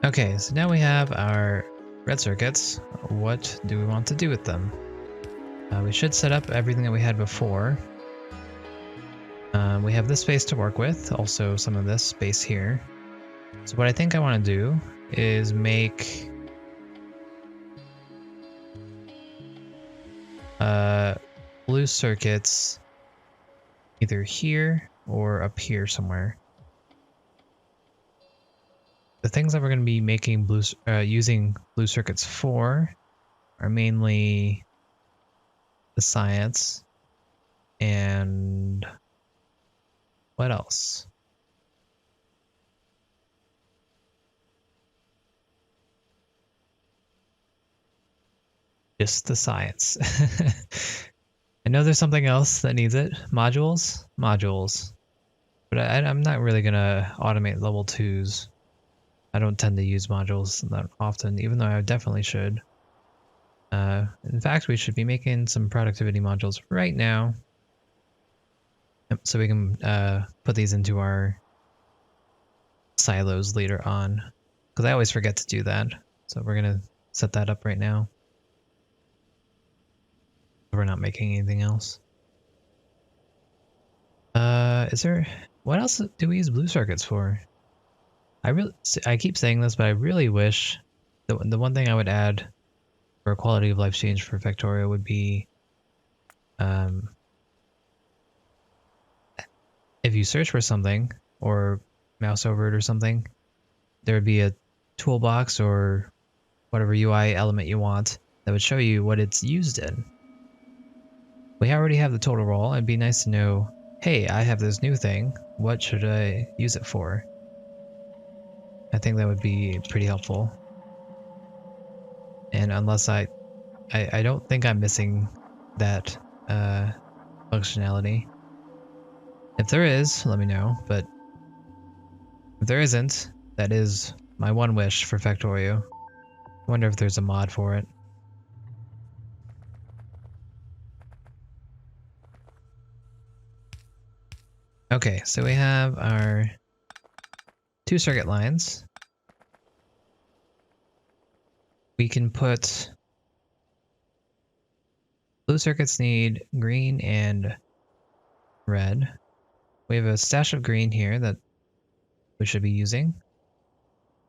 Okay, so now we have our red circuits. What do we want to do with them? We should set up everything that we had before. We have this space to work with, also some of this space here. So what I think I want to do is make blue circuits either here or up here somewhere. The things that we're going to be making using blue circuits for are mainly the science and what else? Just the science. I know there's something else that needs it. Modules? Modules. But I'm not really going to automate level 2s. I don't tend to use modules that often, even though I definitely should. In fact, we should be making some productivity modules right now. So we can put these into our silos later on. Because I always forget to do that. So we're going to set that up right now. We're not making anything else. What else do we use blue circuits for? I keep saying this, but I really wish the one thing I would add for a quality of life change for Factorio would be if you search for something or mouse over it or something, there would be a toolbox or whatever UI element you want that would show you what it's used in. We already have the total role. It'd be nice to know, hey, I have this new thing. What should I use it for? I think that would be pretty helpful. And unless I don't think I'm missing that functionality. If there is, let me know. But if there isn't, that is my one wish for Factorio. I wonder if there's a mod for it. Okay, so we have our 2 circuit lines. We can put blue circuits need green and red. We have a stash of green here that we should be using.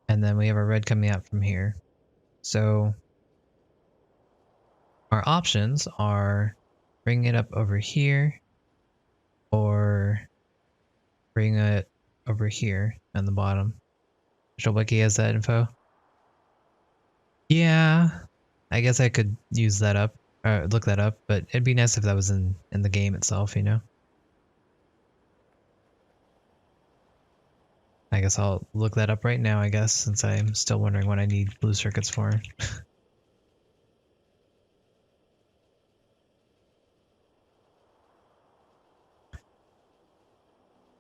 And then we have our red coming out from here. So our options are bring it up over here or bring it over here on the bottom. Wiki has that info. Yeah, I guess I could use that up, or look that up, but it'd be nice if that was in the game itself, you know? I guess I'll look that up right now, I guess, since I'm still wondering what I need blue circuits for.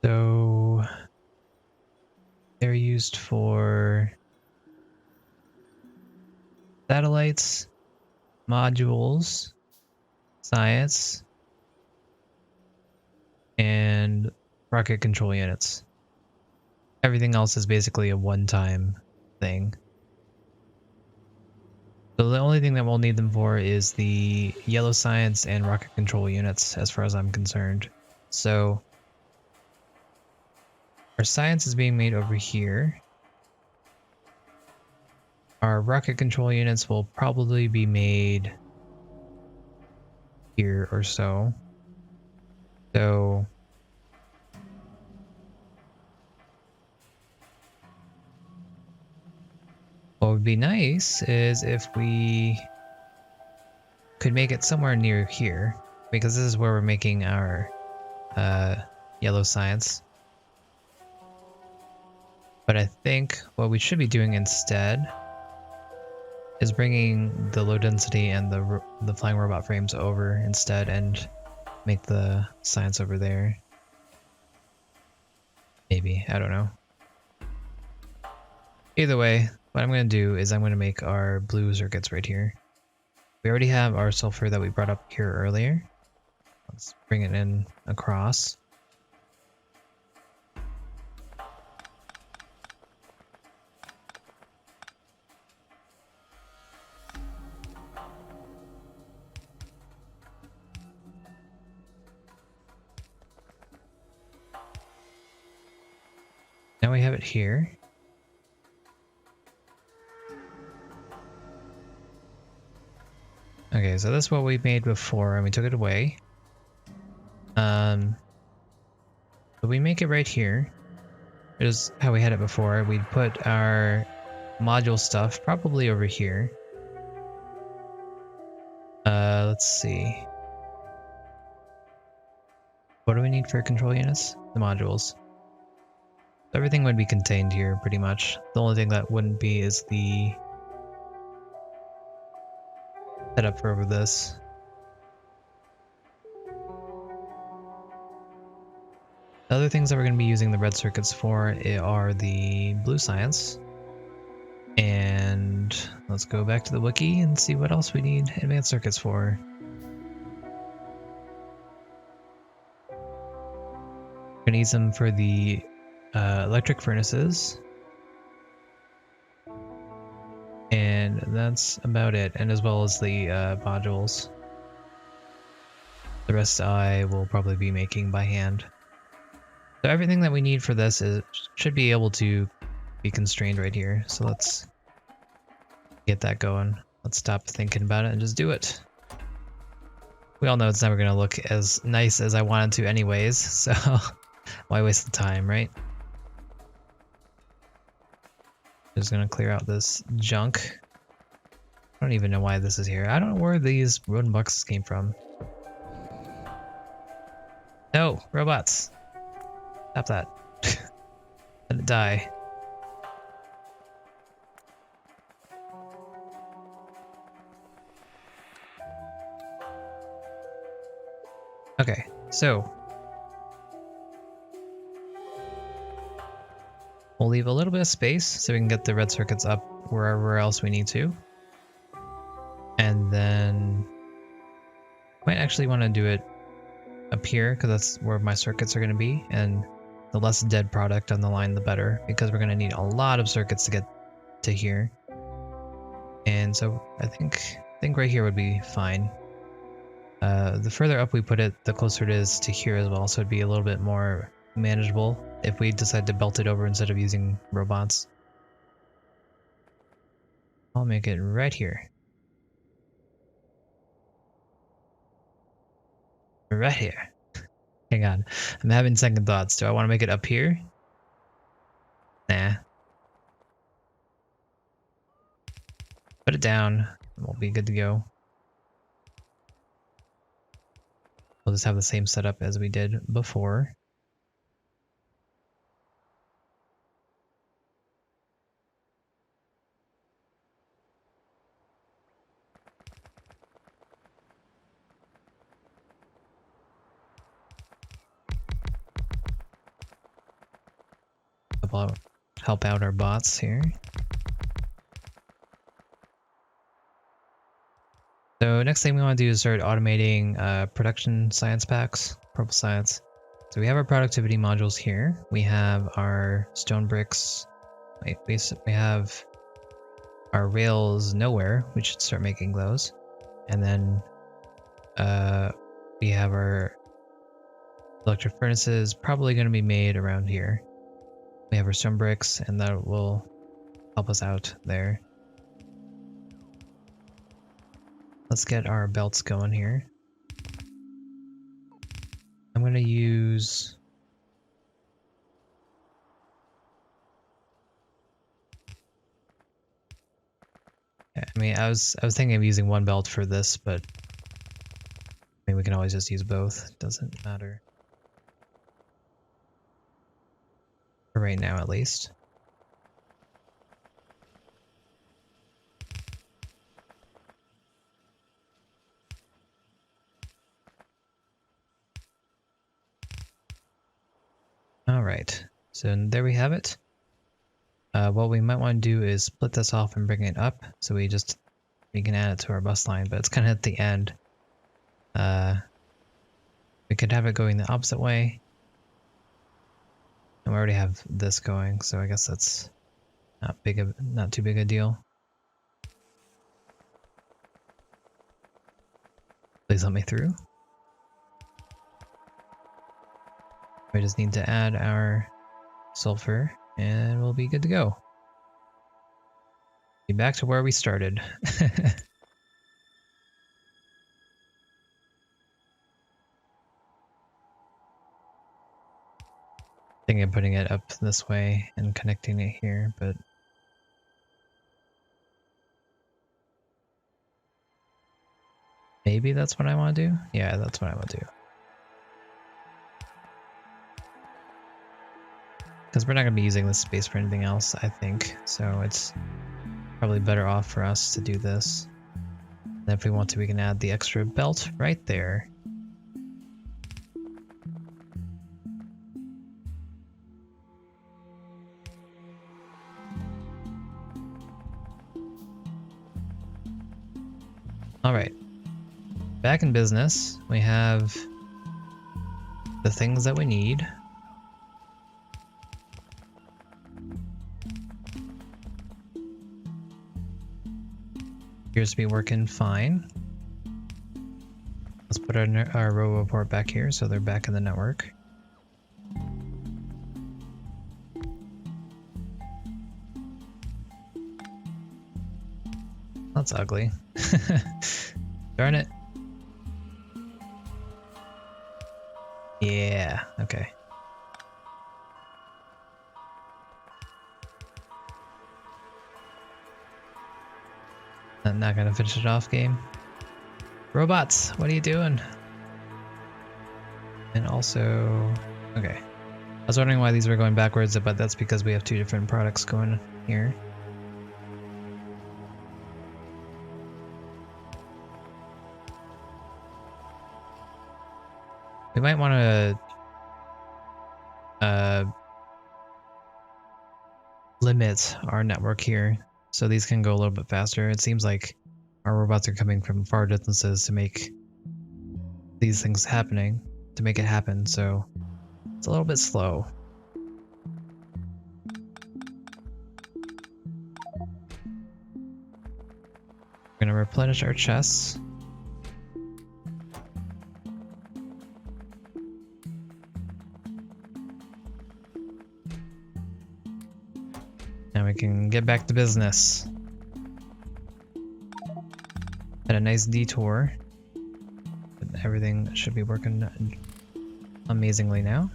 So they're used for satellites, modules, science, and rocket control units. Everything else is basically a one-time thing. So the only thing that we'll need them for is the yellow science and rocket control units, as far as I'm concerned. So our science is being made over here. Our rocket control units will probably be made here or so. So what would be nice is if we could make it somewhere near here, because this is where we're making our yellow science. But I think what we should be doing instead is bringing the low density and the flying robot frames over instead and make the science over there. Maybe, I don't know. Either way, what I'm going to do is I'm going to make our blue circuits right here. We already have our sulfur that we brought up here earlier. Let's bring it in across. Now we have it here. Okay, so that's what we made before and we took it away. But we make it right here. It is how we had it before. We'd put our module stuff probably over here. Let's see. What do we need for control units? The modules. Everything would be contained here pretty much. The only thing that wouldn't be is the setup for over this. The other things that we're going to be using the red circuits for are the blue science. And let's go back to the wiki and see what else we need advanced circuits for. We're going to use them for the electric furnaces. And that's about it, and as well as the modules. The rest I will probably be making by hand. So everything that we need for this should be able to be constrained right here. So let's get that going. Let's stop thinking about it and just do it. We all know it's never going to look as nice as I want it to anyways, so why waste the time, right? Just going to clear out this junk. I don't even know why this is here. I don't know where these wooden boxes came from. No, robots. Stop that. Let it die. Okay, so we'll leave a little bit of space so we can get the red circuits up wherever else we need to. And then might actually want to do it up here because that's where my circuits are going to be, and the less dead product on the line the better, because we're going to need a lot of circuits to get to here. And so I think right here would be fine. The further up we put it, the closer it is to here as well, so it'd be a little bit more manageable if we decide to belt it over instead of using robots. I'll make it right here. Right here. Hang on. I'm having second thoughts. Do I want to make it up here? Nah. Put it down. We'll be good to go. We'll just have the same setup as we did before. Help out our bots here. So next thing we want to do is start automating production science packs, purple science. So we have our productivity modules here. We have our stone bricks. We have our rails nowhere. We should start making those. And then we have our electric furnaces, probably going to be made around here. We have our stone bricks, and that will help us out there. Let's get our belts going here. I'm going to use... I mean, I was thinking of using one belt for this, but I mean, we can always just use both. It doesn't matter. For right now, at least. Alright, so there we have it. What we might want to do is split this off and bring it up, so we can add it to our bus line, but it's kind of at the end. We could have it going the opposite way. And we already have this going, so I guess that's not too big a deal. Please let me through. We just need to add our sulfur. and we'll be good to go. Be back to where we started. Thinking of putting it up this way and connecting it here, but maybe that's what I want to do? Yeah, that's what I want to do. Because we're not going to be using this space for anything else, I think. So it's probably better off for us to do this. And if we want to, we can add the extra belt right there. All right. Back in business, we have the things that we need. Appears to be working fine. Let's put our robo port back here so they're back in the network. That's ugly. Darn it. Yeah, okay. I'm not gonna finish it off, game. Robots, what are you doing? And also, okay. I was wondering why these were going backwards, but that's because we have two different products going here. We might want to limit our network here so these can go a little bit faster. It seems like our robots are coming from far distances to make these things happening, to make it happen, so it's a little bit slow. We're gonna replenish our chests. Now we can get back to business. Had a nice detour. But everything should be working amazingly now.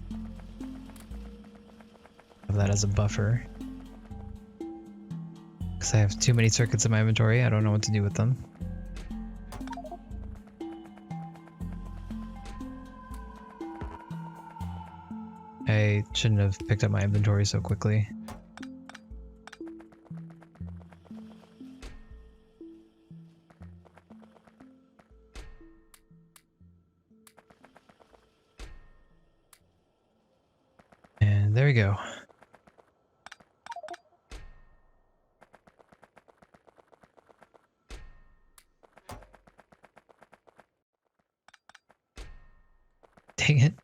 Have that as a buffer. Because I have too many circuits in my inventory, I don't know what to do with them. I shouldn't have picked up my inventory so quickly. And there we go. Dang it.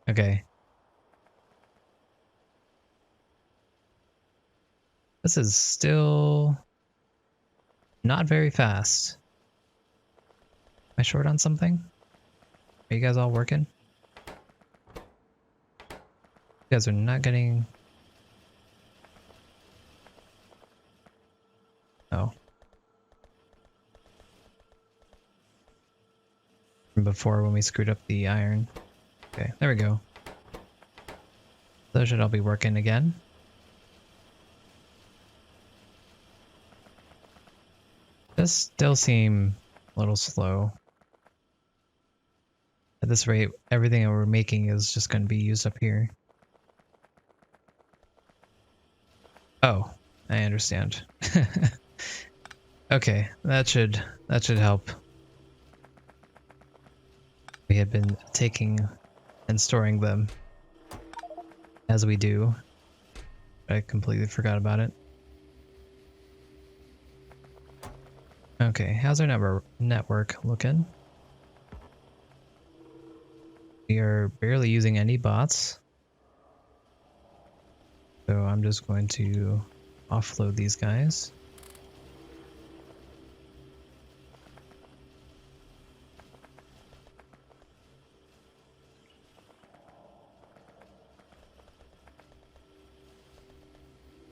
Okay. This is still not very fast. Am I short on something? Are you guys all working? You guys are not getting... Oh. From before when we screwed up the iron. Okay, there we go. Those should all be working again. This still seem a little slow. At this rate, everything that we're making is just going to be used up here. Oh, I understand. Okay, that should help. We had been taking and storing them as we do. I completely forgot about it. Okay, how's our network looking? We are barely using any bots. So I'm just going to offload these guys.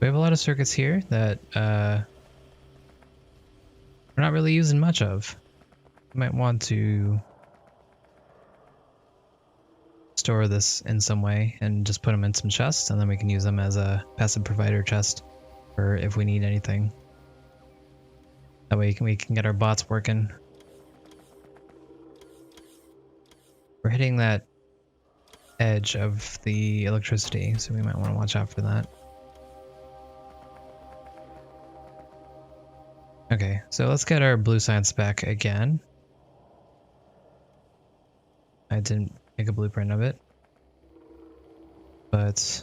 We have a lot of circuits here that we're not really using much of. You might want to store this in some way and just put them in some chests, and then we can use them as a passive provider chest for if we need anything. That way we can get our bots working. We're hitting that edge of the electricity, so we might want to watch out for that. Okay, so let's get our blue science back again. I didn't make a blueprint of it. But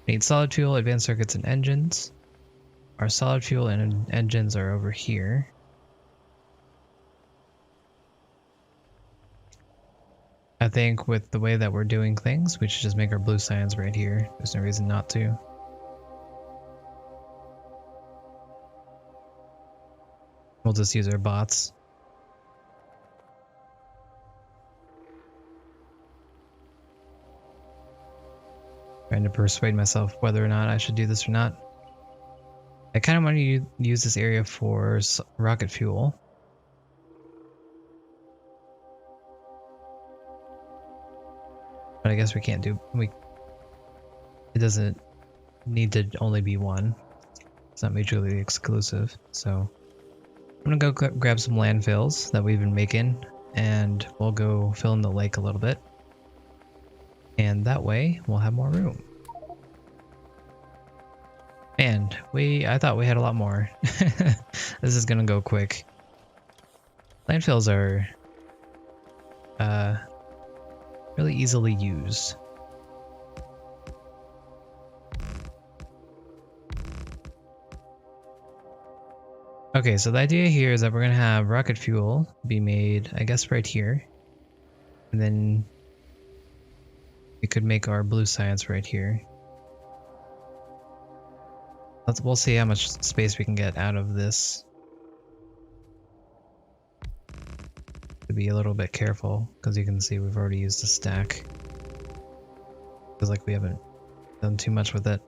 we need solid fuel, advanced circuits, and engines. Our solid fuel and engines are over here. I think with the way that we're doing things, we should just make our blue science right here. There's no reason not to. We'll just use our bots. Trying to persuade myself whether or not I should do this or not. I kind of want to use this area for rocket fuel. But I guess we can't do... It doesn't need to only be one. It's not mutually exclusive, so... I'm gonna go grab some landfills that we've been making, and we'll go fill in the lake a little bit. And that way, we'll have more room. And I thought we had a lot more. This is gonna go quick. Landfills are really easily used. Okay, so the idea here is that we're gonna have rocket fuel be made, I guess, right here. And then we could make our blue science right here. We'll see how much space we can get out of this. To be a little bit careful, because you can see we've already used a stack. Feels like we haven't done too much with it.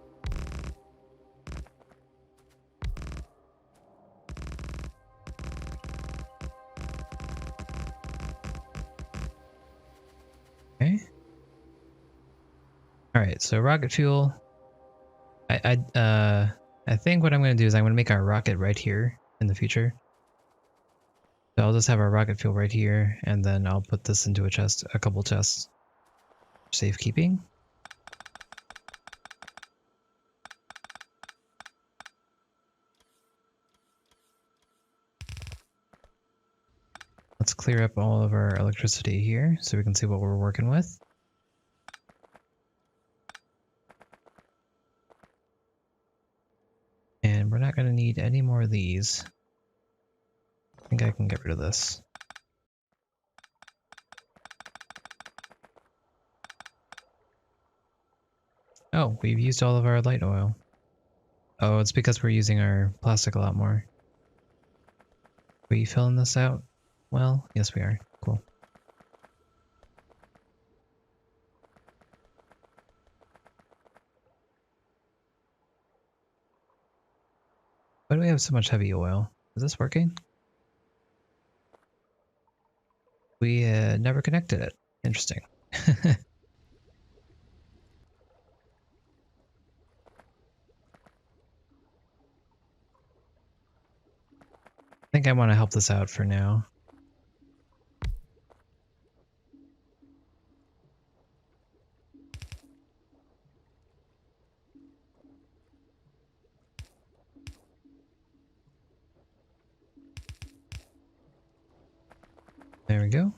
Okay. Alright, so rocket fuel. I think what I'm going to do is I'm going to make our rocket right here in the future. So I'll just have our rocket fuel right here, and then I'll put this into a couple chests. Safekeeping. Let's clear up all of our electricity here so we can see what we're working with. And we're not going to need any more of these. I think I can get rid of this. Oh, we've used all of our light oil. Oh, it's because we're using our plastic a lot more. Are we filling this out? Well, yes we are. Cool. Why do we have so much heavy oil? Is this working? We never connected it. Interesting. I think I want to help this out for now. There we go.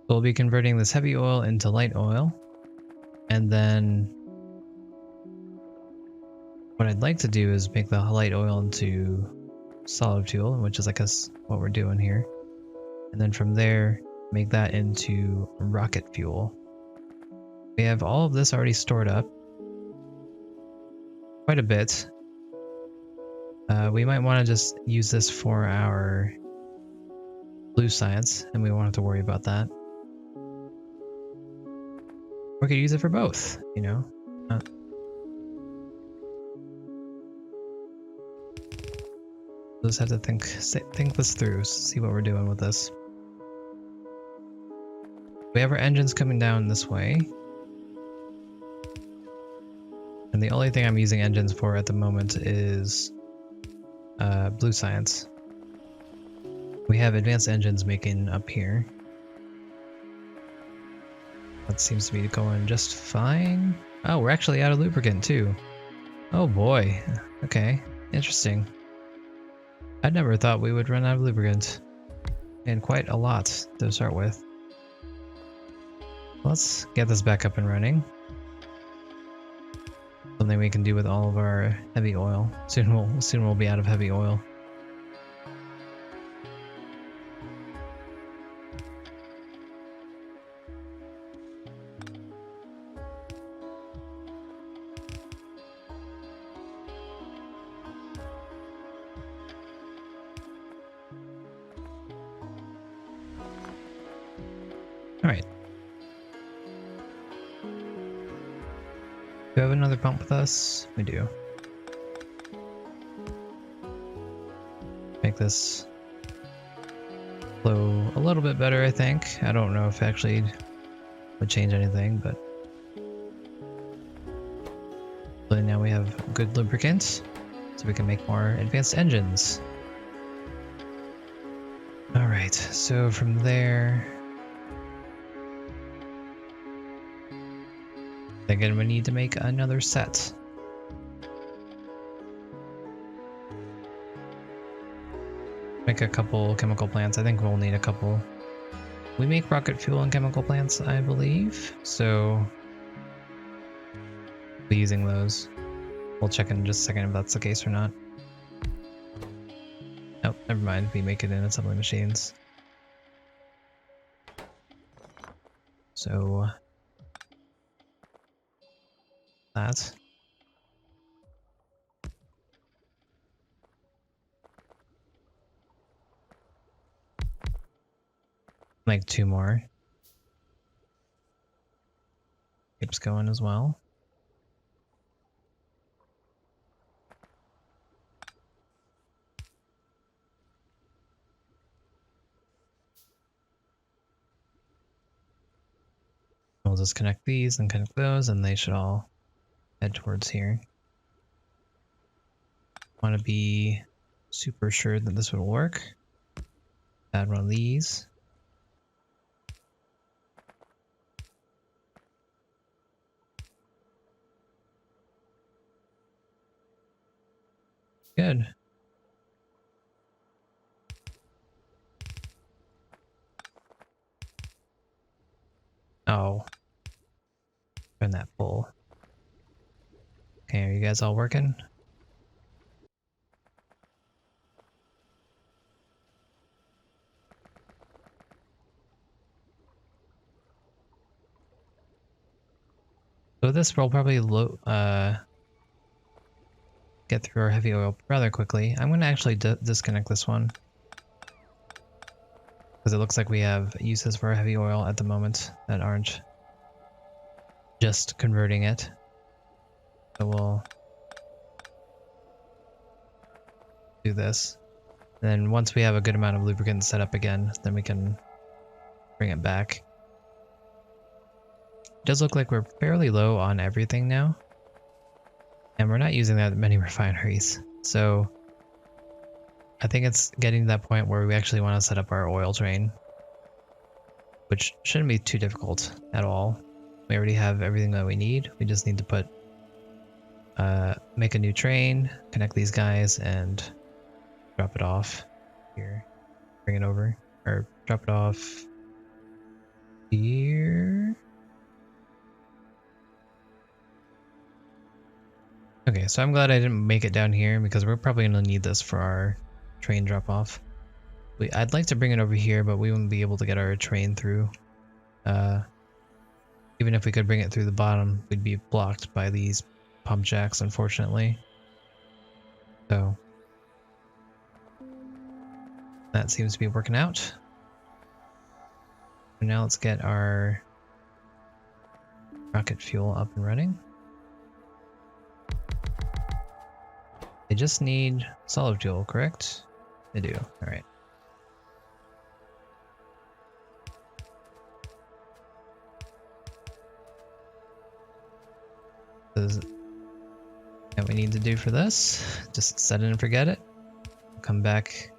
We'll be converting this heavy oil into light oil, and then what I'd like to do is make the light oil into solid fuel, which is what we're doing here, and then from there make that into rocket fuel. We have all of this already stored up, quite a bit. We might want to just use this for our blue science, and we won't have to worry about that. we could use it for both, you know? We'll just have to think this through, see what we're doing with this. We have our engines coming down this way. And the only thing I'm using engines for at the moment is blue science. We have advanced engines making up here. That seems to be going just fine. Oh, we're actually out of lubricant too. Oh boy. Okay, interesting. I never thought we would run out of lubricant. And quite a lot to start with. Let's get this back up and running. Something we can do with all of our heavy oil. Soon we'll be out of heavy oil. All right. Do we have another pump with us? We do. Make this flow a little bit better, I think. I don't know if it actually would change anything, but now we have good lubricant, so we can make more advanced engines. All right, so from there, again, we need to make another set. Make a couple chemical plants. I think we'll need a couple. We make rocket fuel and chemical plants, I believe, so we'll be using those. We'll check in just a second if that's the case or not. Oh, never mind. We make it in assembly machines. So that. Make 2 more. Keeps going as well. We'll just connect these and connect those, and they should all head towards here. Want to be super sure that this would work. Add one of these. Good. Oh. Turn that full. Okay, are you guys all working? So this will probably get through our heavy oil rather quickly. I'm going to actually disconnect this one, because it looks like we have uses for our heavy oil at the moment that aren't just converting it. So we'll do this. And then once we have a good amount of lubricant set up again, then we can bring it back. It does look like we're fairly low on everything now. And we're not using that many refineries. So I think it's getting to that point where we actually want to set up our oil train, which shouldn't be too difficult at all. We already have everything that we need. We just need to put, make a new train, connect these guys, and drop it off here. Bring it over, or drop it off here. Okay, so I'm glad I didn't make it down here, because we're probably going to need this for our train drop off. I'd like to bring it over here, but we wouldn't be able to get our train through. Even if we could bring it through the bottom, we'd be blocked by these pump jacks, unfortunately. So that seems to be working out. And now let's get our rocket fuel up and running. They just need solid fuel, correct? They do. All right. What we need to do for this, just set it and forget it. We'll come back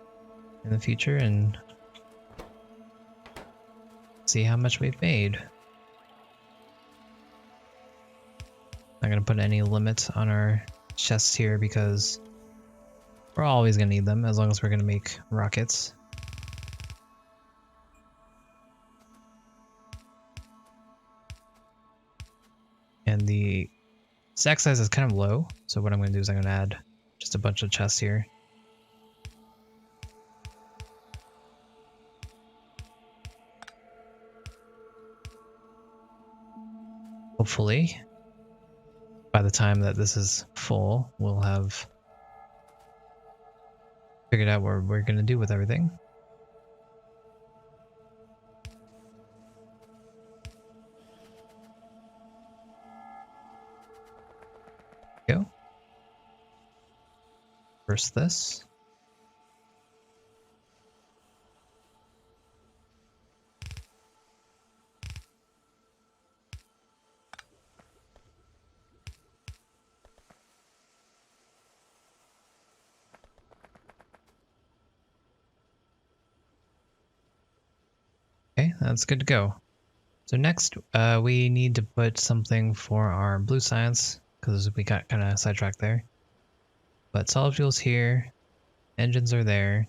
in the future and see how much we've made. Not gonna put any limit on our chests here because we're always gonna need them as long as we're gonna make rockets. And the stack size is kind of low, so what I'm going to do is I'm going to add just a bunch of chests here. Hopefully, by the time that this is full, we'll have figured out what we're going to do with everything. Go. First this. Okay, that's good to go. So next, we need to put something for our blue science, because we got kind of sidetracked there. But solid fuel's here, engines are there,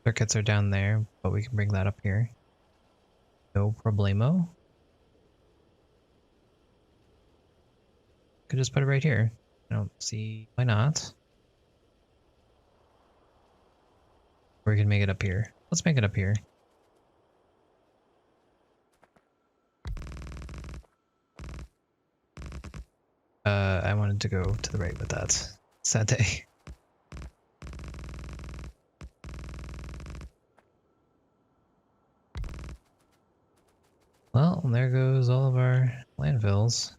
circuits are down there, but we can bring that up here. No problemo. Could just put it right here. I don't see why not. Or we can make it up here. Let's make it up here. I wanted to go to the right with that. Sad day. Well, there goes all of our landfills.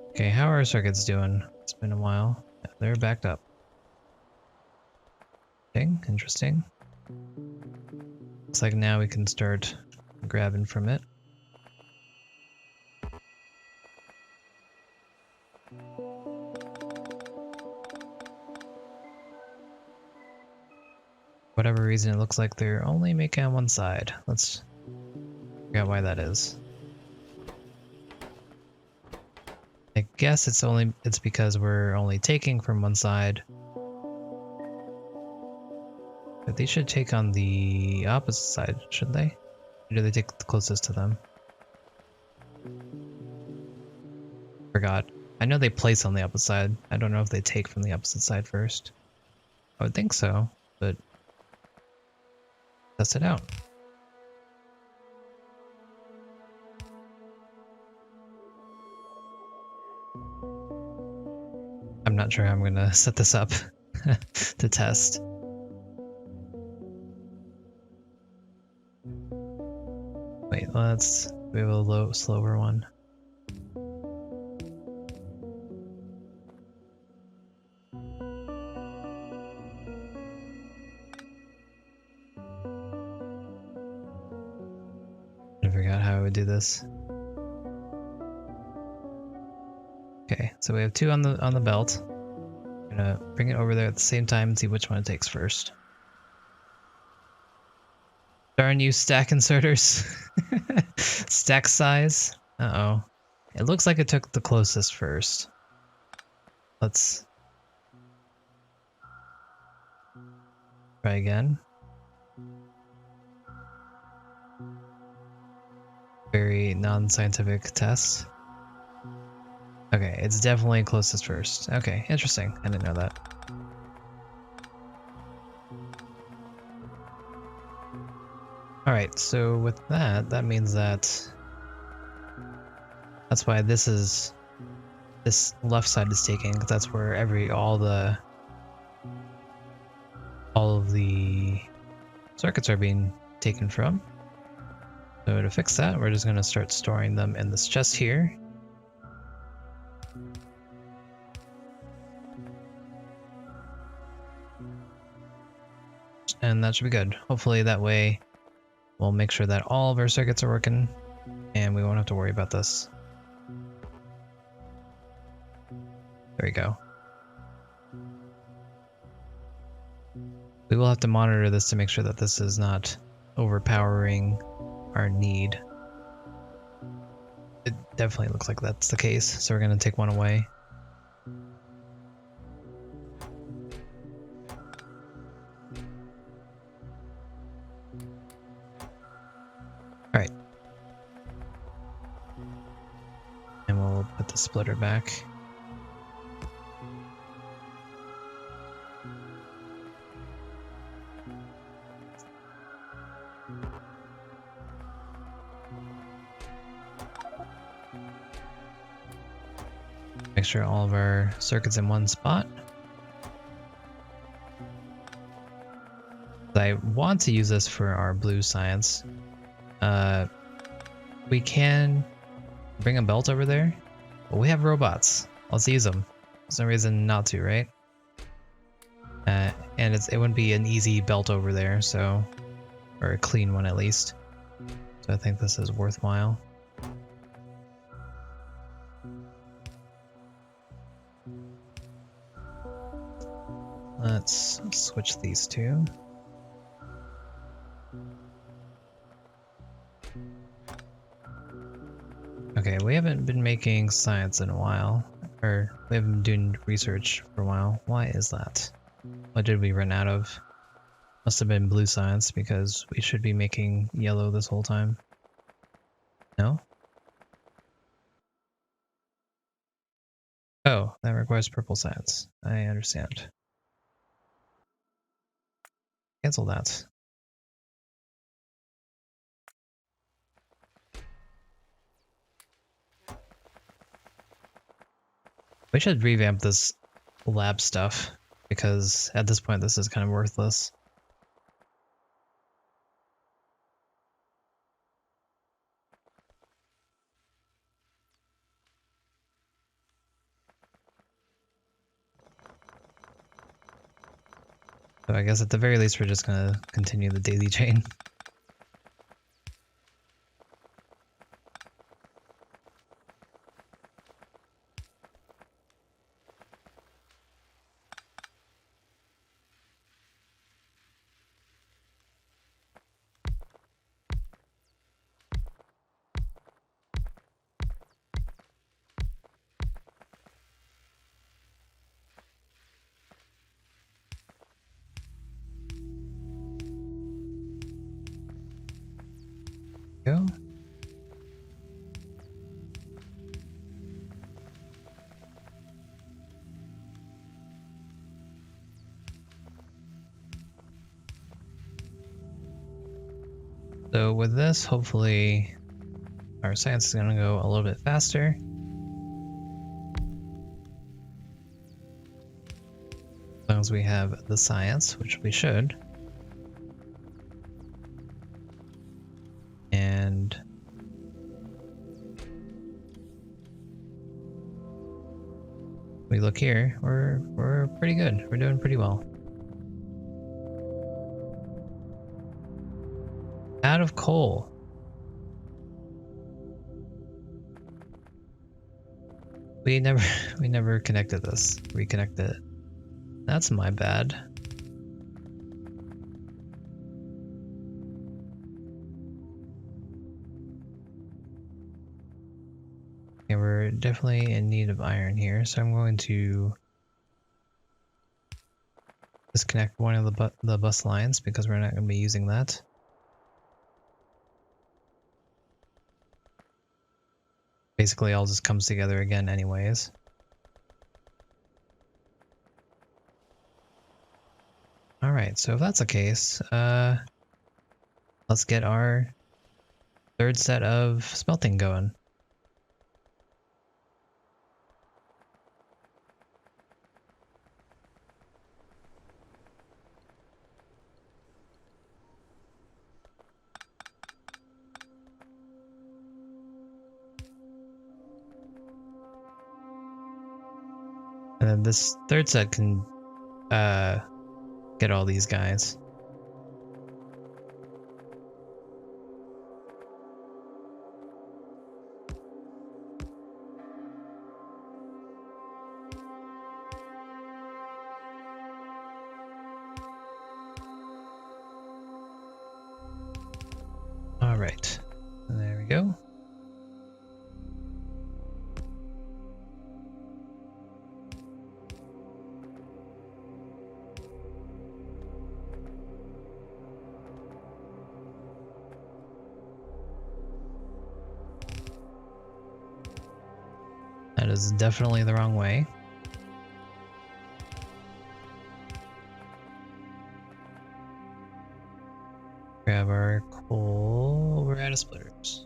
Okay, how are our circuits doing? It's been a while. Yeah, they're backed up. Interesting. Looks like now we can start grabbing from it. Whatever reason, it looks like they're only making on one side. Let's figure out why that is. I guess it's because we're only taking from one side. But they should take on the opposite side, shouldn't they? Or do they take the closest to them? Forgot. I know they place on the opposite side. I don't know if they take from the opposite side first. I would think so, but test it out. I'm not sure how I'm gonna set this up to test. Wait, we have a slower one. I forgot how I would do this. Okay, so we have two on the belt. I'm gonna bring it over there at the same time and see which one it takes first. Darn you, stack inserters. Stack size. Uh-oh. It looks like it took the closest first. Let's try again. Very non-scientific test. Okay, it's definitely closest first. Okay, interesting. I didn't know that. Alright, so with that means that that's why this left side is taking, because that's where all of the circuits are being taken from. So to fix that, we're just going to start storing them in this chest here. And that should be good. Hopefully that way we'll make sure that all of our circuits are working and we won't have to worry about this. There we go. We will have to monitor this to make sure that this is not overpowering our need. It definitely looks like that's the case, so we're going to take one away. Alright. And we'll put the splitter back. Make sure all of our circuits in one spot. I want to use this for our blue science. We can bring a belt over there, but we have robots. Let's use them. There's no reason not to, right? And it wouldn't be an easy belt over there, so, or a clean one at least. So I think this is worthwhile. Let's switch these two. Okay, we haven't been making science in a while, or we haven't been doing research for a while. Why is that? What did we run out of? Must have been blue science because we should be making yellow this whole time. No? Oh, that requires purple science. I understand. Cancel that. We should revamp this lab stuff because at this point this is kind of worthless. So I guess at the very least we're just gonna continue the daisy chain. Go. So with this, hopefully our science is going to go a little bit faster. As long as we have the science, which we should. And we look here, we're pretty good. We're doing pretty well. Out of coal. We never connected this. Reconnected it. That's my bad. Okay, we're definitely in need of iron here, so I'm going to disconnect one of the bus lines because we're not going to be using that. Basically, all just comes together again anyways. Alright, so if that's the case, let's get our third set of smelting going. And then this third set can get all these guys. All right, there we go. That is definitely the wrong way. Grab our coal. We're out of splitters.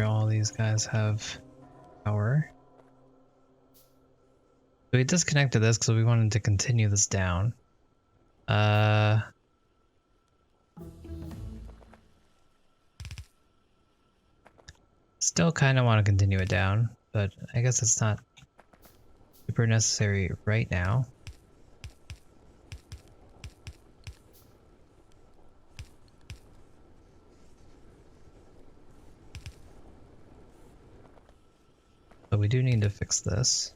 All these guys have power. So we disconnected this because we wanted to continue this down. Still kind of want to continue it down, but I guess it's not super necessary right now. But we do need to fix this.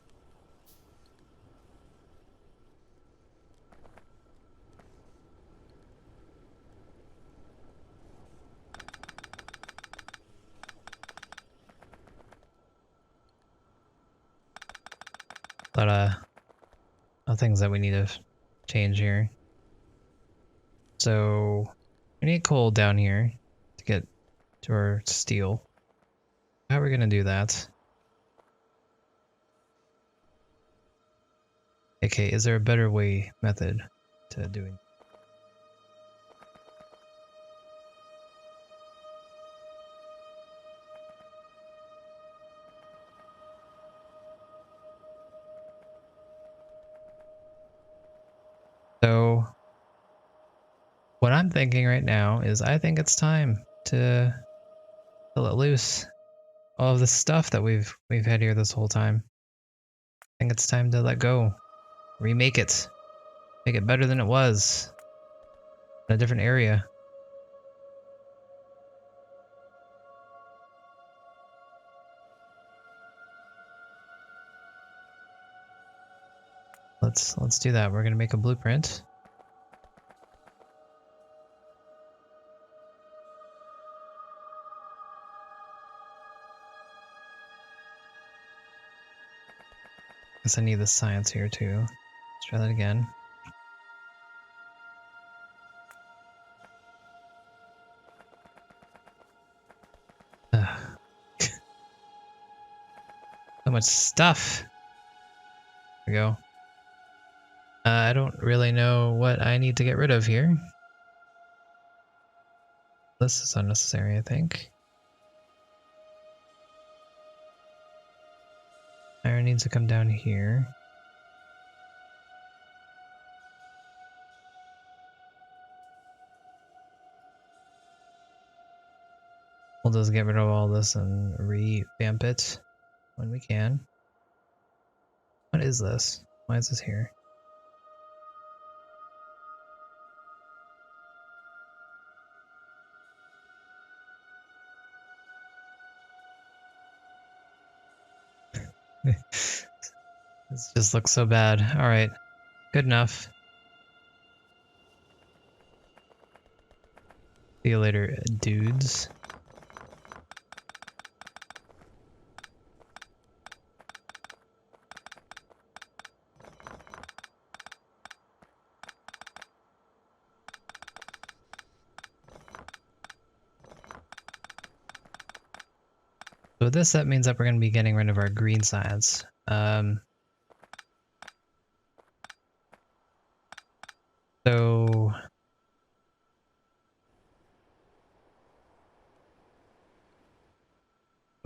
A lot of things that we need to change here. So we need coal down here to get to our steel. How are we gonna do that? Okay, is there a better method to doing? So what I'm thinking right now is I think it's time to let loose all of the stuff that we've had here this whole time. I think it's time to let go. Remake it. Make it better than it was. In a different area. Let's do that. We're gonna make a blueprint. Guess I need the science here too. Let's try that again. So much stuff. There we go. I don't really know what I need to get rid of here. This is unnecessary, I think. Iron needs to come down here. We'll just get rid of all this and revamp it when we can. What is this? Why is this here? This just looks so bad. Alright, good enough. See you later, dudes. So this set means that we're going to be getting rid of our green science. So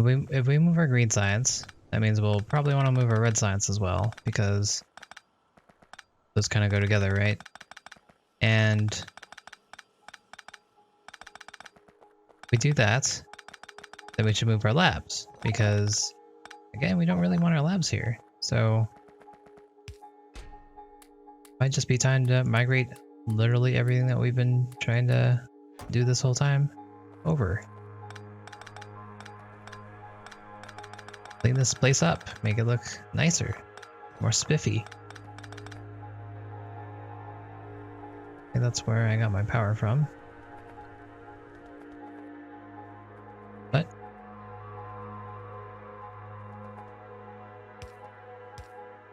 If we move our green science, that means we'll probably want to move our red science as well, because those kind of go together, right? And if we do that, then we should move our labs, because again, we don't really want our labs here. So might just be time to migrate literally everything that we've been trying to do this whole time over. Clean this place up, make it look nicer, more spiffy. Okay, that's where I got my power from. What?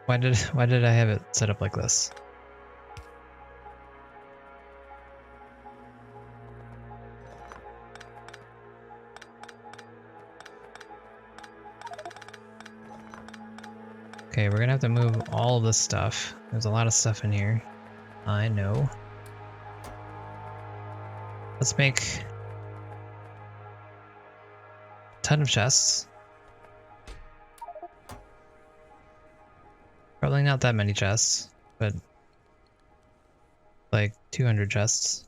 Why did I have it set up like this? Okay, we're gonna have to move all of this stuff. There's a lot of stuff in here. I know. Let's make a ton of chests. Probably not that many chests, but like 200 chests.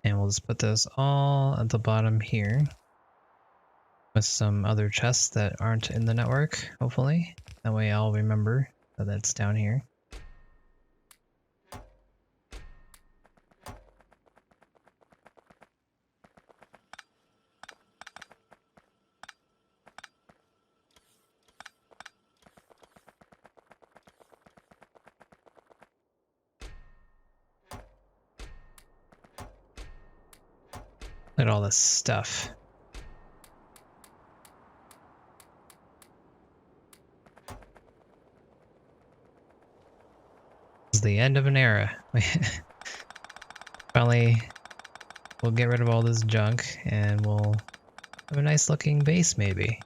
And we'll just put this all at the bottom here with some other chests that aren't in the network, hopefully. That way I'll remember that it's down here. Look at all this stuff. This is the end of an era. Finally, we'll get rid of all this junk and we'll have a nice looking base, maybe.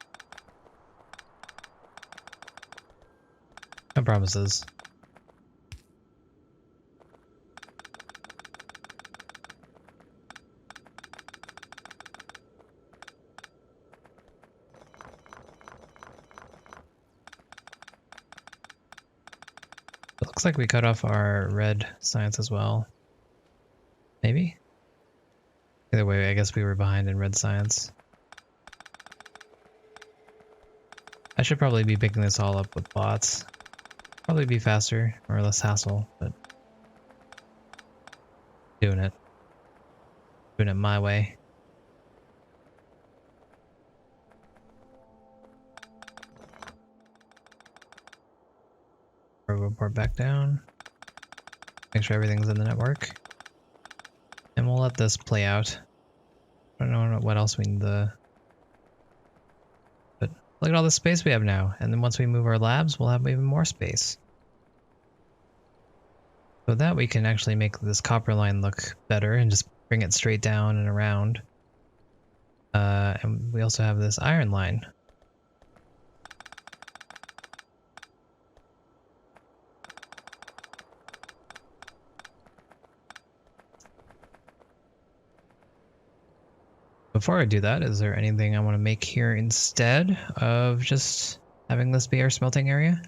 No promises. It looks like we cut off our red science as well. Maybe? Either way, I guess we were behind in red science. I should probably be picking this all up with bots. Probably be faster or less hassle, but doing it. Doing it my way. Report back down. Make sure everything's in the network. And we'll let this play out. I don't know what else we need to... But look at all the space we have now. And then once we move our labs, we'll have even more space. So that we can actually make this copper line look better and just bring it straight down and around. And we also have this iron line. Before I do that, is there anything I want to make here instead of just having this be our smelting area?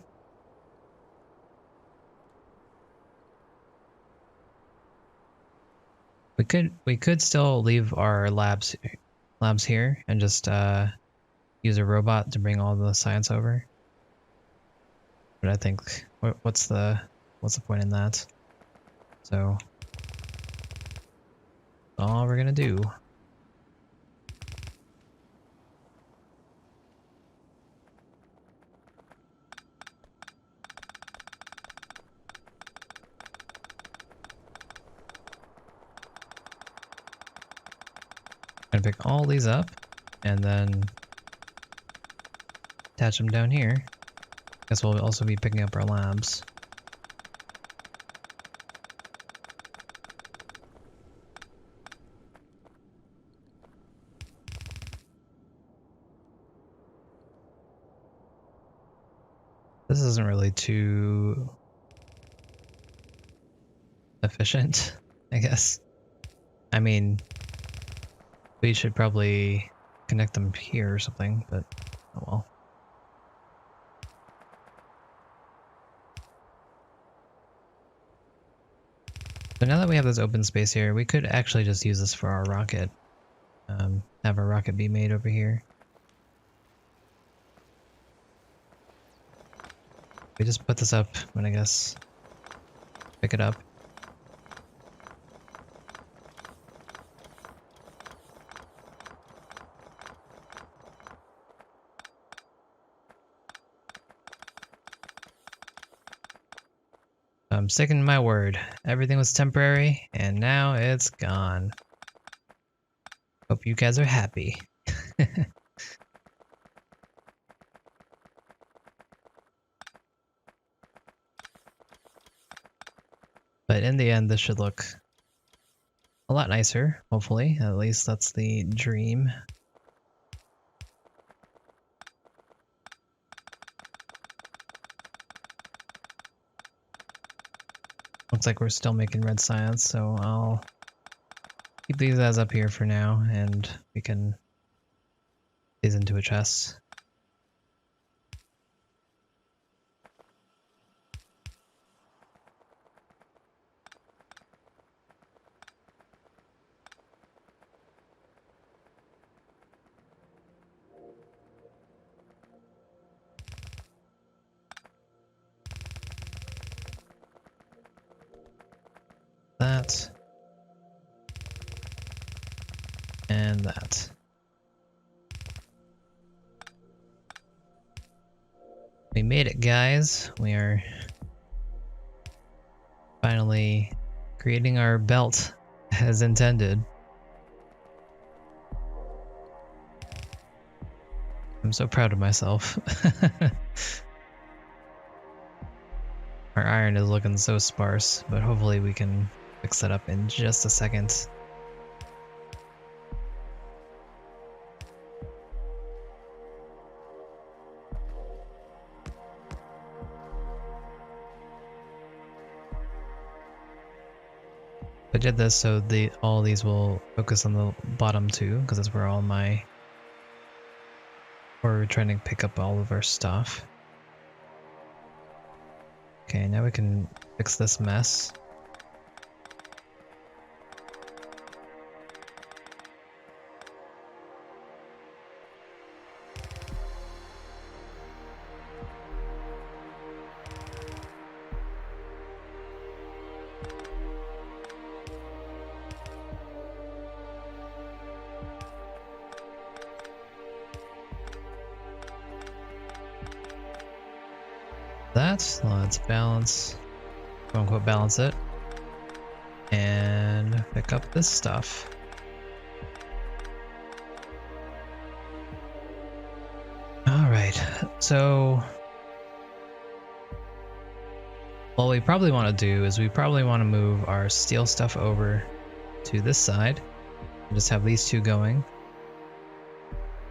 We could still leave our labs here and just use a robot to bring all the science over. But I think what's the point in that? So that's all we're gonna do. Gonna pick all these up and then attach them down here. Guess we'll also be picking up our labs. This isn't really too efficient, I guess. I mean, we should probably connect them here or something, but oh well. So now that we have this open space here, we could actually just use this for our rocket. Have a rocket be made over here. We just put this up, and I guess pick it up. I'm sticking to my word. Everything was temporary, and now it's gone. Hope you guys are happy. But in the end, this should look a lot nicer, hopefully. At least that's the dream. Looks like we're still making red science, so I'll keep these guys up here for now, and we can put these into a chest. That. And that. We made it, guys. We are finally creating our belt as intended. I'm so proud of myself. Our iron is looking so sparse, but hopefully we can fix that up in just a second. I did this so all these will focus on the bottom two, because that's where all we're trying to pick up all of our stuff. Okay, now we can fix this mess. Let's balance, quote unquote balance it, and pick up this stuff. Alright, so what we probably want to do is we probably want to move our steel stuff over to this side and just have these two going.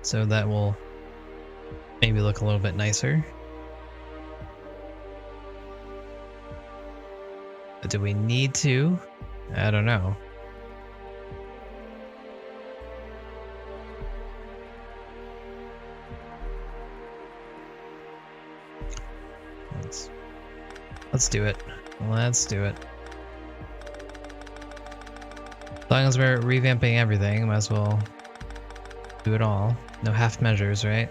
So that will maybe look a little bit nicer. But do we need to? I don't know. Let's do it. Let's do it. As long as we're revamping everything, might as well do it all. No half measures, right?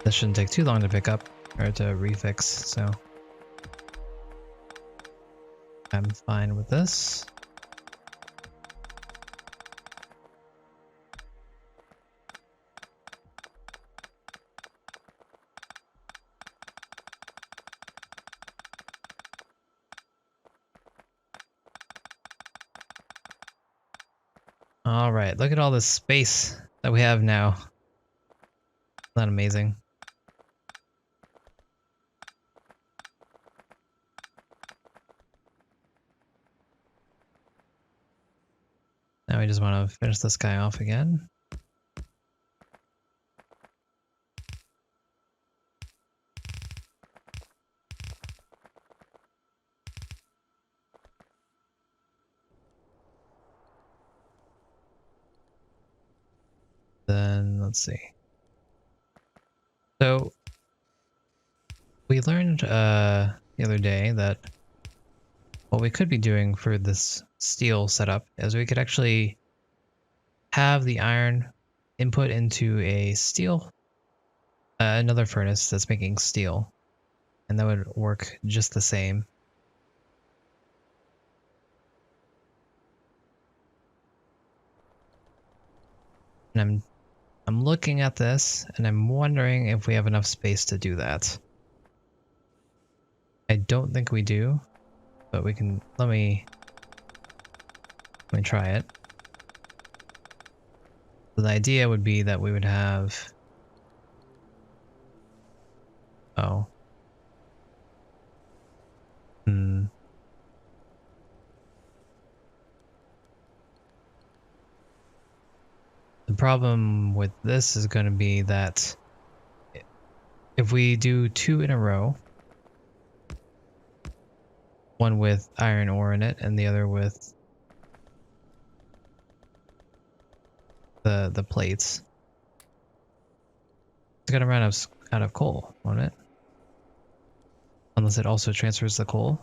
This shouldn't take too long to pick up or to refix, so I'm fine with this. All right, look at all this space that we have now. Isn't that amazing? Now we just want to finish this guy off again. Then let's see. So we learned the other day that what we could be doing for this steel setup is we could actually have the iron input into a steel, another furnace that's making steel, and that would work just the same. And I'm looking at this and I'm wondering if we have enough space to do that. I don't think we do, but we can, let me try it. So the idea would be that we would have, oh, the problem with this is going to be that if we do 2 in a row, one with iron ore in it and the other with the plates, it's going to run us out of coal, won't it? Unless it also transfers the coal.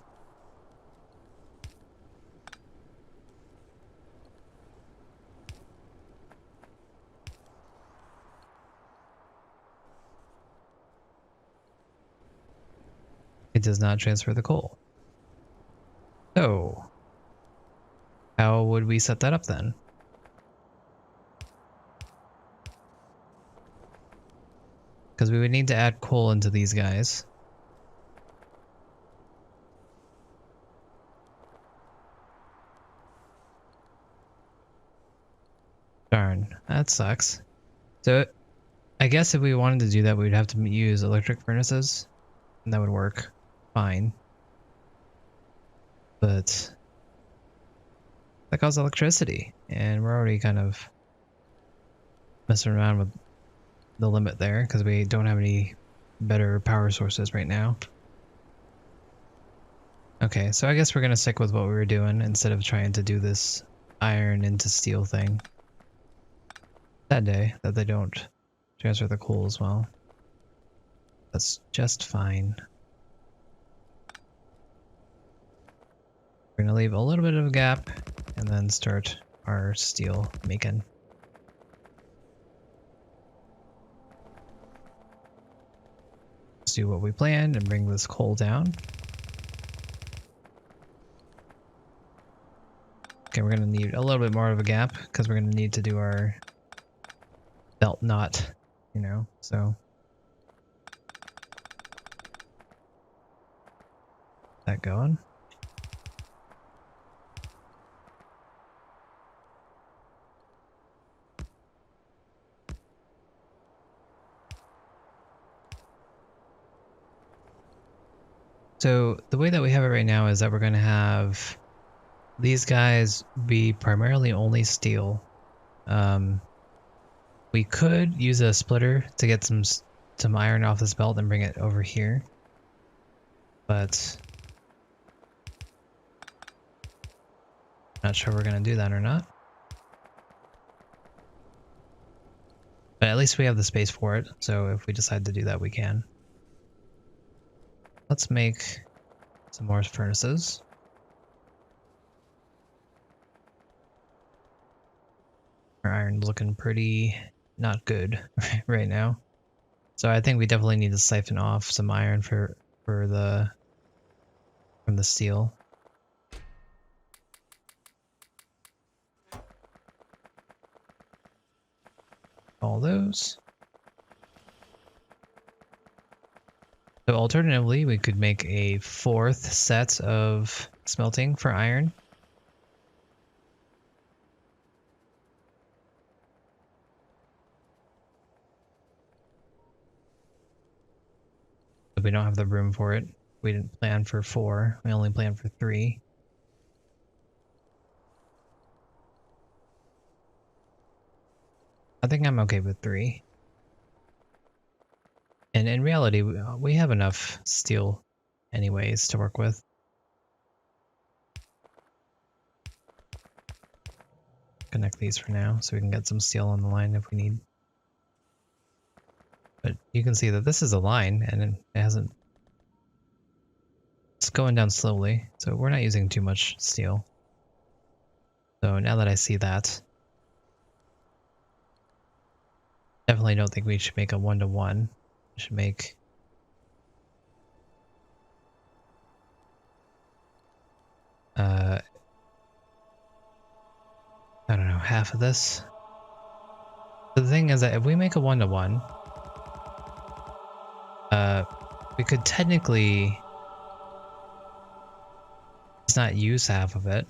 It does not transfer the coal. So, how would we set that up then? Because we would need to add coal into these guys. Darn, that sucks. So, I guess if we wanted to do that, we would have to use electric furnaces, and that would work fine. But that costs electricity, and we're already kind of messing around with the limit there because we don't have any better power sources right now. Okay, so I guess we're gonna stick with what we were doing instead of trying to do this iron into steel thing. That day that they don't transfer the coal as well. That's just fine. We're gonna leave a little bit of a gap and then start our steel making. Let's do what we planned and bring this coal down. Okay, we're gonna need a little bit more of a gap because we're gonna need to do our belt knot, you know, so. That going. So the way that we have it right now is that we're going to have these guys be primarily only steel. We could use a splitter to get some iron off this belt and bring it over here, but not sure we're going to do that or not. But at least we have the space for it, so if we decide to do that, we can. Let's make some more furnaces. Our iron's looking pretty not good right now. So I think we definitely need to siphon off some iron from the steel. All those. So alternatively, we could make a 4th set of smelting for iron. But we don't have the room for it. We didn't plan for 4, we only planned for 3. I think I'm okay with 3. And in reality, we have enough steel anyways to work with. Connect these for now so we can get some steel on the line if we need. you can see that this is a line and it hasn't, it's going down slowly. So we're not using too much steel. So now that I see that, definitely don't think we should make a 1-to-1. We should make I don't know, half of this. The thing is that if we make a 1-to-1, we could technically just not use half of it.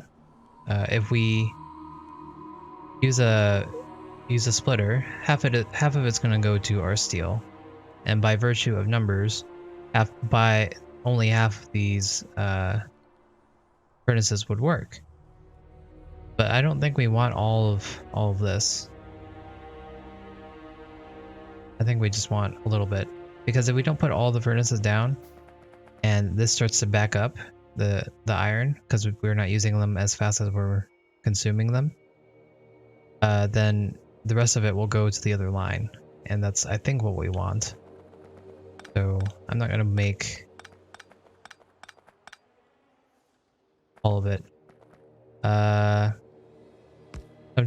If we use a splitter, half of it's going to go to our steel, and by virtue of numbers, only half of these furnaces would work. But I don't think we want all of this. I think we just want a little bit, because if we don't put all the furnaces down, and this starts to back up the iron because we're not using them as fast as we're consuming them, then the rest of it will go to the other line, and that's, I think, what we want. So I'm not gonna make all of it. I'm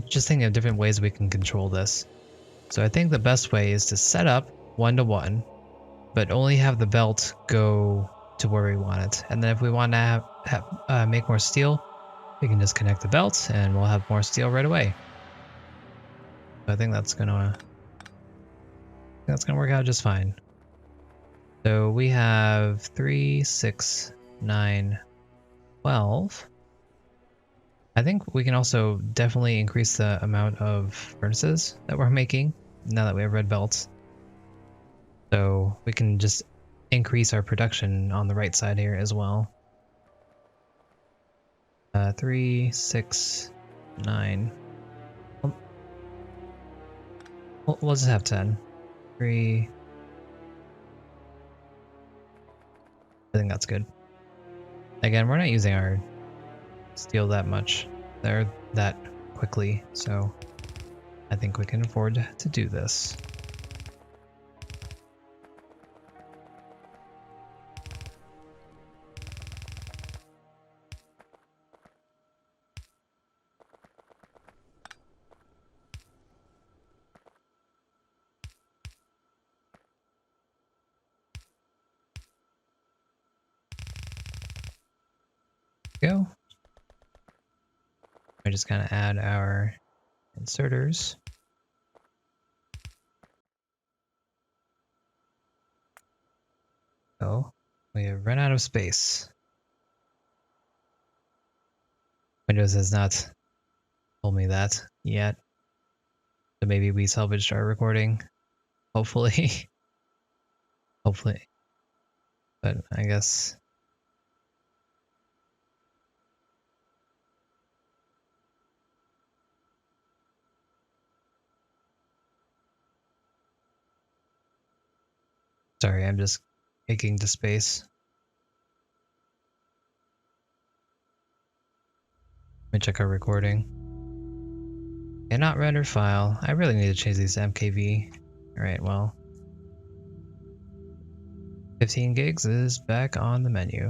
just thinking of different ways we can control this. So I think the best way is to set up 1-to-1, but only have the belt go to where we want it. And then if we want to make more steel, we can just connect the belt and we'll have more steel right away. So I think that's gonna work out just fine. So we have 3, 6, 9, 12. I think we can also definitely increase the amount of furnaces that we're making now that we have red belts. So we can just increase our production on the right side here as well. 3, 6, 9. We'll just have 10. 3. I think that's good. Again, we're not using our steel that much there that quickly, so I think we can afford to do this. Go. I just kind of add our inserters. So we have run out of space. Windows has not told me that yet. So maybe we salvaged our recording. Hopefully. Hopefully. But I guess. Sorry, I'm just taking to space. Let me check our recording. Cannot render file. I really need to change these to MKV. Alright, well. 15 gigs is back on the menu.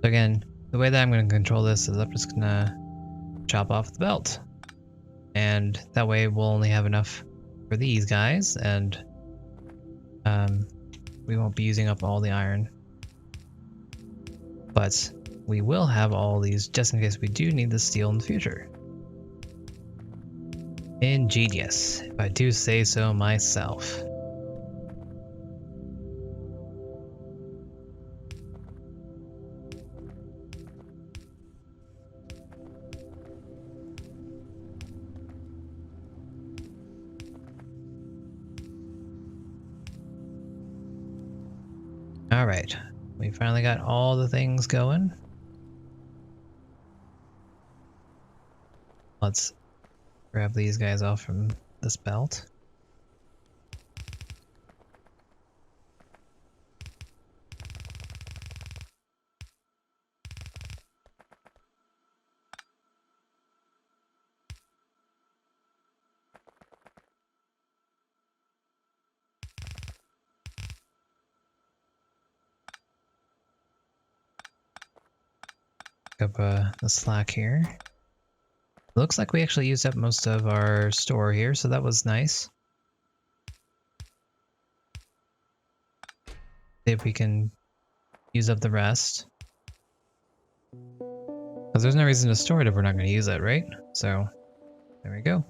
So again, the way that I'm going to control this is I'm just going to chop off the belt. And that way we'll only have enough for these guys, and we won't be using up all the iron. But we will have all these just in case we do need the steel in the future. Ingenious, if I do say so myself. Alright, we finally got all the things going. Let's grab these guys off from this belt. up the slack here. Looks like we actually used up most of our store here, so that was nice. See if we can use up the rest. Because there's no reason to store it if we're not going to use it, right? So, there we go.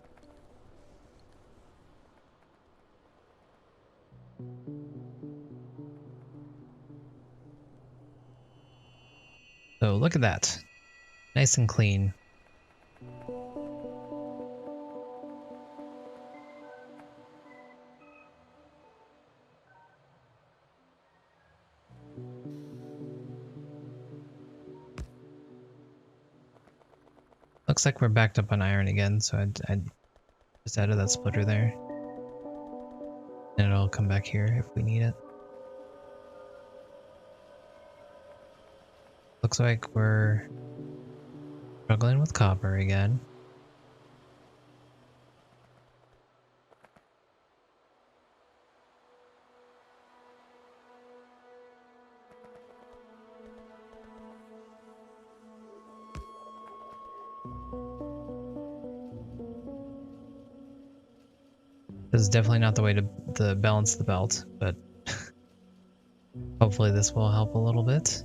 So look at that. Nice and clean. Looks like we're backed up on iron again, so I just added that splitter there. And it'll come back here if we need it. Looks like we're struggling with copper again. This is definitely not the way to balance the belt, but hopefully this will help a little bit.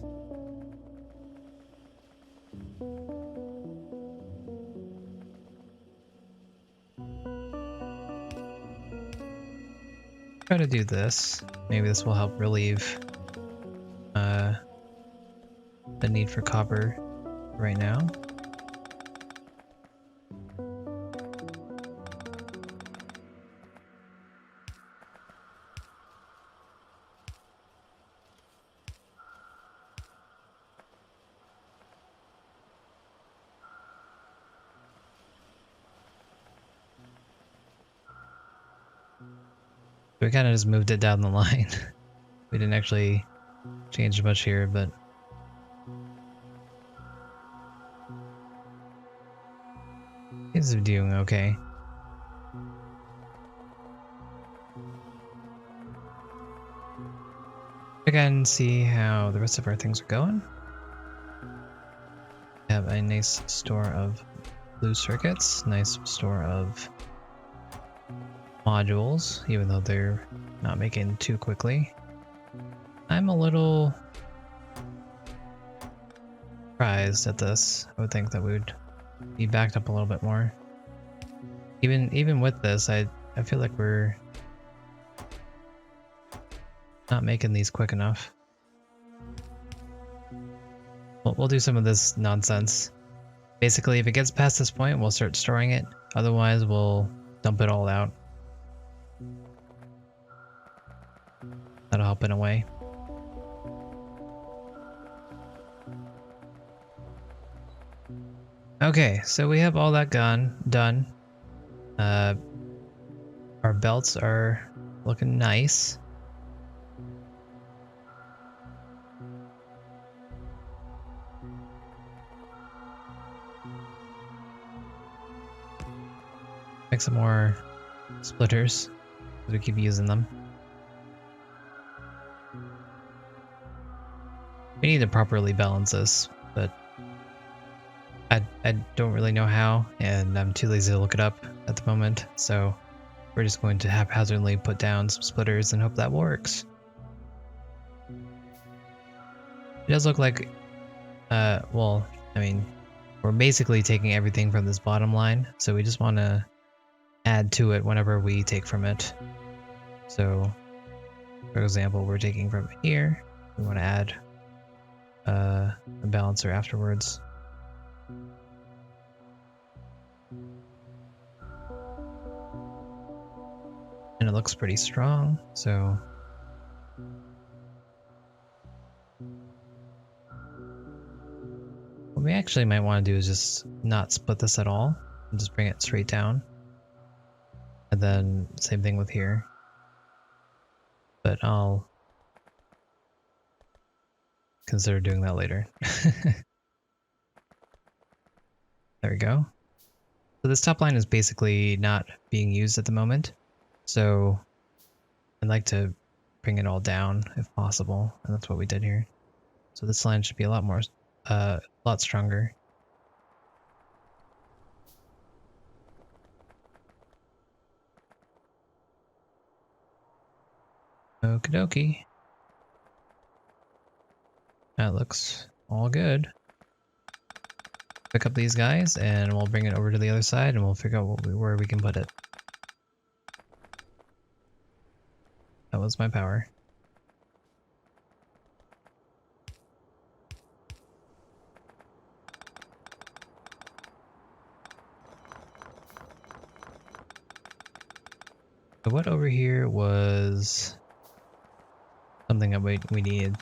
Try to do this. Maybe this will help relieve the need for copper right now. We kind of just moved it down the line. We didn't actually change much here, but it's doing okay. Again, see how the rest of our things are going. We have a nice store of blue circuits, nice store of modules, even though they're not making too quickly. I'm a little surprised at this. I would think that we would be backed up a little bit more. Even with this, I feel like we're not making these quick enough. We'll do some of this nonsense. Basically, if it gets past this point, we'll start storing it. Otherwise, we'll dump it all out. That'll help in a way. Okay, so we have all that done. Our belts are looking nice. Make some more splitters, so we keep using them. We need to properly balance this, but I don't really know how, and I'm too lazy to look it up at the moment, so we're just going to haphazardly put down some splitters and hope that works. It does look like, well, I mean, we're basically taking everything from this bottom line, so we just want to add to it whenever we take from it. So, for example, we're taking from here, we want to add a balancer afterwards. And it looks pretty strong, so what we actually might want to do is just not split this at all and just bring it straight down. And then same thing with here. But I'll consider doing that later. There we go. So this top line is basically not being used at the moment. So I'd like to bring it all down if possible. And that's what we did here. So this line should be a lot more a lot stronger. Okie dokie. That looks all good. Pick up these guys and we'll bring it over to the other side and we'll figure out where we can put it. That was my power. So what over here was something that we needed?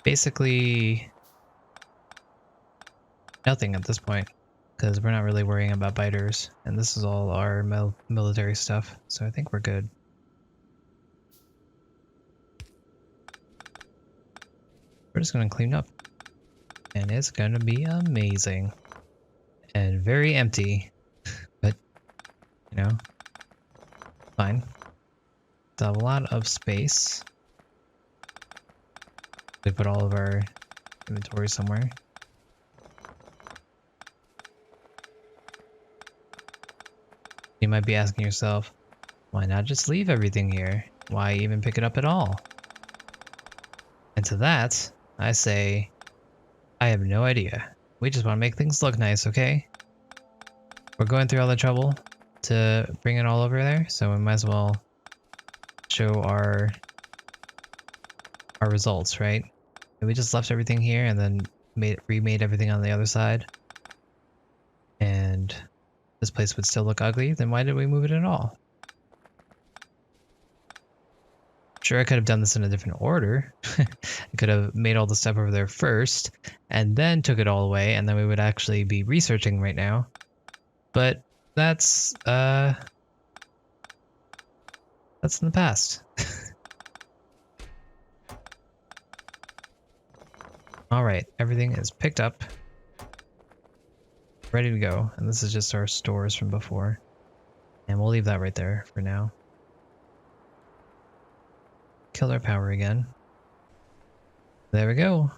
Basically nothing at this point, because we're not really worrying about biters, and this is all our military stuff, so I think we're good. We're just gonna clean up, and it's gonna be amazing. And very empty, but, you know, fine. Still have a lot of space. We put all of our inventory somewhere. You might be asking yourself, why not just leave everything here? Why even pick it up at all? And to that, I say, I have no idea. We just want to make things look nice, okay? We're going through all the trouble to bring it all over there, so we might as well show our results, right? If we just left everything here and then remade everything on the other side, and this place would still look ugly, then why did we move it at all? Sure, I could have done this in a different order. I could have made all the stuff over there first, and then took it all away, and then we would actually be researching right now. But that's in the past. Alright, everything is picked up. Ready to go. And this is just our stores from before. And we'll leave that right there for now. Kill our power again. There we go.